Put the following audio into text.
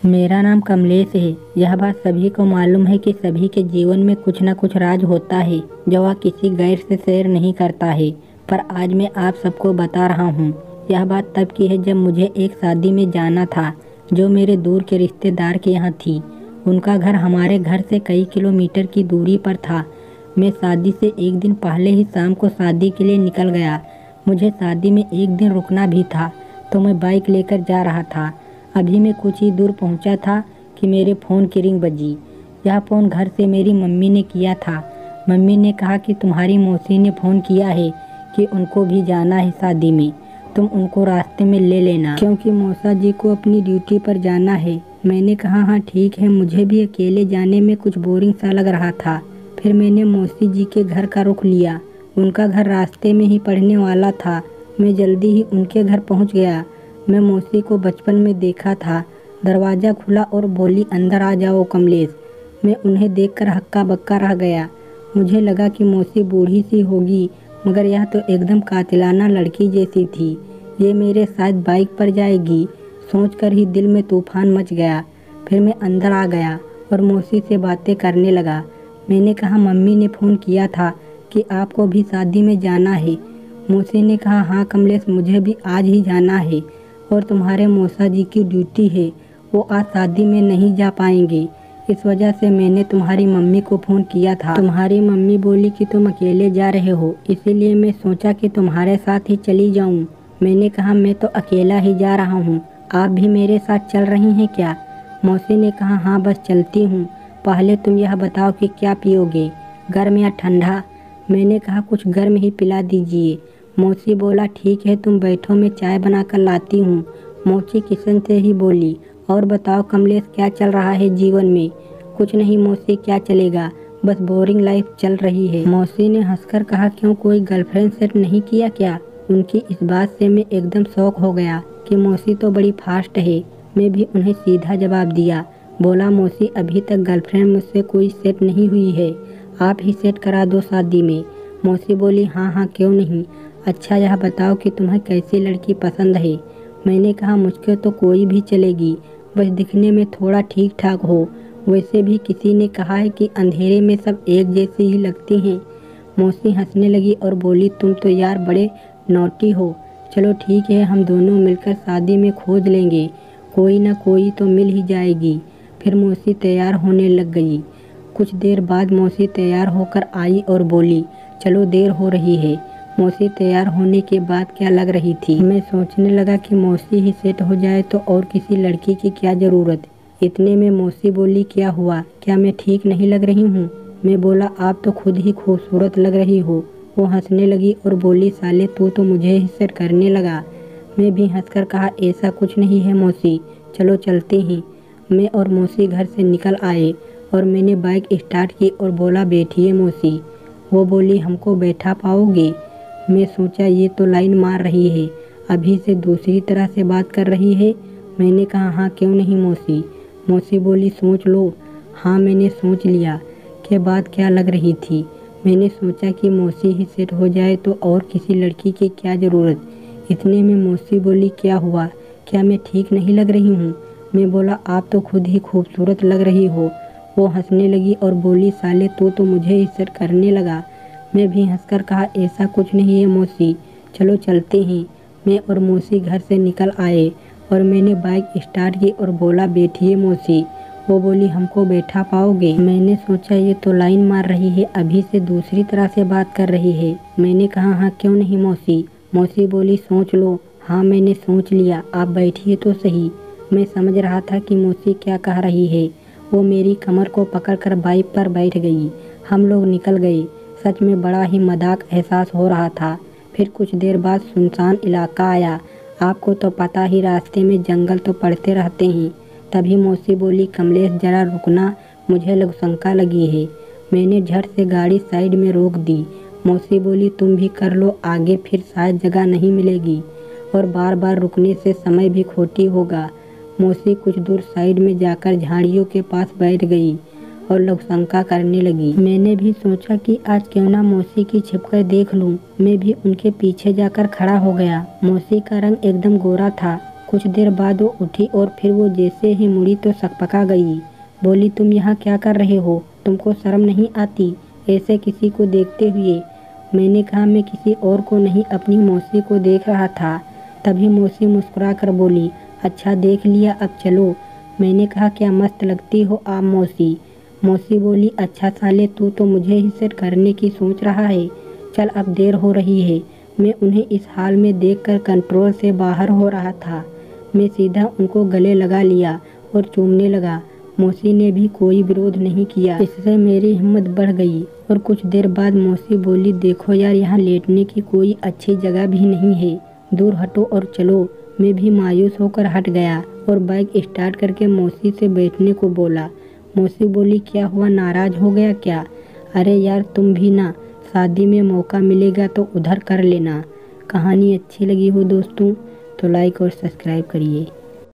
मेरा नाम कमलेश है। यह बात सभी को मालूम है कि सभी के जीवन में कुछ न कुछ राज होता है जो वह किसी गैर से शेयर नहीं करता है, पर आज मैं आप सबको बता रहा हूँ। यह बात तब की है जब मुझे एक शादी में जाना था जो मेरे दूर के रिश्तेदार के यहाँ थी। उनका घर हमारे घर से कई किलोमीटर की दूरी पर था। मैं शादी से एक दिन पहले ही शाम को शादी के लिए निकल गया। मुझे शादी में एक दिन रुकना भी था, तो मैं बाइक लेकर जा रहा था। अभी मैं कुछ ही दूर पहुंचा था कि मेरे फ़ोन की रिंग बजी। यह फ़ोन घर से मेरी मम्मी ने किया था। मम्मी ने कहा कि तुम्हारी मौसी ने फ़ोन किया है कि उनको भी जाना है शादी में, तुम उनको रास्ते में ले लेना क्योंकि मौसा जी को अपनी ड्यूटी पर जाना है। मैंने कहा हाँ ठीक है, मुझे भी अकेले जाने में कुछ बोरिंग सा लग रहा था। फिर मैंने मौसी जी के घर का रुख लिया। उनका घर रास्ते में ही पड़ने वाला था। मैं जल्दी ही उनके घर पहुंच गया। मैं मौसी को बचपन में देखा था। दरवाज़ा खुला और बोली अंदर आ जाओ कमलेश। मैं उन्हें देखकर हक्का बक्का रह गया। मुझे लगा कि मौसी बूढ़ी सी होगी, मगर यह तो एकदम कातिलाना लड़की जैसी थी। ये मेरे साथ बाइक पर जाएगी सोचकर ही दिल में तूफान मच गया। फिर मैं अंदर आ गया और मौसी से बातें करने लगा। मैंने कहा मम्मी ने फ़ोन किया था कि आपको भी शादी में जाना है। मौसी ने कहा हाँ कमलेश, मुझे भी आज ही जाना है और तुम्हारे मौसा जी की ड्यूटी है, वो आज शादी में नहीं जा पाएंगे। इस वजह से मैंने तुम्हारी मम्मी को फ़ोन किया था। तुम्हारी मम्मी बोली कि तुम अकेले जा रहे हो, इसीलिए मैं सोचा कि तुम्हारे साथ ही चली जाऊं। मैंने कहा मैं तो अकेला ही जा रहा हूं, आप भी मेरे साथ चल रही हैं क्या? मौसी ने कहा हाँ बस चलती हूँ, पहले तुम यह बताओ कि क्या पियोगे, गर्म या ठंडा? मैंने कहा कुछ गर्म ही पिला दीजिए। मौसी बोला ठीक है, तुम बैठो मैं चाय बनाकर लाती हूँ। मौसी किचन से ही बोली और बताओ कमलेश क्या चल रहा है जीवन में? कुछ नहीं मौसी, क्या चलेगा, बस बोरिंग लाइफ चल रही है। मौसी ने हंसकर कहा क्यों, कोई गर्लफ्रेंड सेट नहीं किया क्या? उनकी इस बात से मैं एकदम शौक हो गया कि मौसी तो बड़ी फास्ट है। मैं भी उन्हें सीधा जवाब दिया। बोला मौसी अभी तक गर्लफ्रेंड मुझसे कोई सेट नहीं हुई है, आप ही सेट करा दो शादी में। मौसी बोली हाँ हाँ क्यों नहीं। अच्छा यह बताओ कि तुम्हें कैसी लड़की पसंद है? मैंने कहा मुझको तो कोई भी चलेगी, बस दिखने में थोड़ा ठीक ठाक हो। वैसे भी किसी ने कहा है कि अंधेरे में सब एक जैसी ही लगती हैं। मौसी हंसने लगी और बोली तुम तो यार बड़े नॉटी हो। चलो ठीक है, हम दोनों मिलकर शादी में खोज लेंगे, कोई ना कोई तो मिल ही जाएगी। फिर मौसी तैयार होने लग गई। कुछ देर बाद मौसी तैयार होकर आई और बोली चलो देर हो रही है। मौसी तैयार होने के बाद क्या लग रही थी? मैं सोचने लगा कि मौसी ही सेट हो जाए तो और किसी लड़की की क्या ज़रूरत। इतने में मौसी बोली क्या हुआ, क्या मैं ठीक नहीं लग रही हूँ? मैं बोला आप तो खुद ही खूबसूरत लग रही हो। वो हंसने लगी और बोली साले तू तो मुझे ही सेट करने लगा। मैं भी हंसकर कहा ऐसा कुछ नहीं है मौसी, चलो चलते हैं। मैं और मौसी घर से निकल आए और मैंने बाइक स्टार्ट की और बोला बैठिए मौसी। वो बोली हमको बैठा पाओगे? मैं सोचा ये तो लाइन मार रही है, अभी से दूसरी तरह से बात कर रही है। मैंने कहा हाँ क्यों नहीं मौसी। मौसी बोली सोच लो। हाँ मैंने सोच लिया। के बाद क्या लग रही थी? मैंने सोचा कि मौसी ही सेट हो जाए तो और किसी लड़की की क्या ज़रूरत। इतने में मौसी बोली क्या हुआ, क्या मैं ठीक नहीं लग रही हूँ? मैं बोला आप तो खुद ही खूबसूरत लग रही हो। वो हंसने लगी और बोली साले तू तो मुझे ही सेट करने लगा। मैं भी हंसकर कहा ऐसा कुछ नहीं है मौसी, चलो चलते हैं। मैं और मौसी घर से निकल आए और मैंने बाइक स्टार्ट की और बोला बैठिए मौसी। वो बोली हमको बैठा पाओगे? मैंने सोचा ये तो लाइन मार रही है, अभी से दूसरी तरह से बात कर रही है। मैंने कहा हाँ क्यों नहीं मौसी। मौसी बोली सोच लो। हाँ मैंने सोच लिया, आप बैठिए तो सही। मैं समझ रहा था कि मौसी क्या कह रही है। वो मेरी कमर को पकड़कर बाइक पर बैठ गई। हम लोग निकल गए। सच में बड़ा ही मजाक एहसास हो रहा था। फिर कुछ देर बाद सुनसान इलाका आया। आपको तो पता ही रास्ते में जंगल तो पड़ते रहते हैं। तभी मौसी बोली कमलेश जरा रुकना, मुझे शंका लगी है। मैंने झट से गाड़ी साइड में रोक दी। मौसी बोली तुम भी कर लो आगे, फिर शायद जगह नहीं मिलेगी और बार बार रुकने से समय भी खोटी होगा। मौसी कुछ दूर साइड में जाकर झाड़ियों के पास बैठ गई और लोग शंका करने लगी। मैंने भी सोचा कि आज क्यों ना मौसी की छिपकर देख लूं। मैं भी उनके पीछे जाकर खड़ा हो गया। मौसी का रंग एकदम गोरा था कुछ देर बाद वो उठी और फिर वो जैसे ही मुड़ी तो सकपका गई। बोली, तुम यहाँ क्या कर रहे हो? तुमको शर्म नहीं आती ऐसे किसी को देखते हुए? मैंने कहा, मैं किसी और को नहीं अपनी मौसी को देख रहा था। तभी मौसी मुस्कुरा कर बोली, अच्छा देख लिया, अब चलो। मैंने कहा, क्या मस्त लगती हो आप मौसी। मौसी बोली, अच्छा साले, तू तो मुझे ही सेट करने की सोच रहा है। चल अब देर हो रही है। मैं उन्हें इस हाल में देखकर कंट्रोल से बाहर हो रहा था। मैं सीधा उनको गले लगा लिया और चूमने लगा। मौसी ने भी कोई विरोध नहीं किया। इससे मेरी हिम्मत बढ़ गई और कुछ देर बाद मौसी बोली, देखो यार, यहाँ लेटने की कोई अच्छी जगह भी नहीं है, दूर हटो और चलो। मैं भी मायूस होकर हट गया और बाइक स्टार्ट करके मौसी से बैठने को बोला। मौसी बोली, क्या हुआ, नाराज हो गया क्या? अरे यार, तुम भी ना, शादी में मौका मिलेगा तो उधर कर लेना। कहानी अच्छी लगी हो दोस्तों तो लाइक और सब्सक्राइब करिए।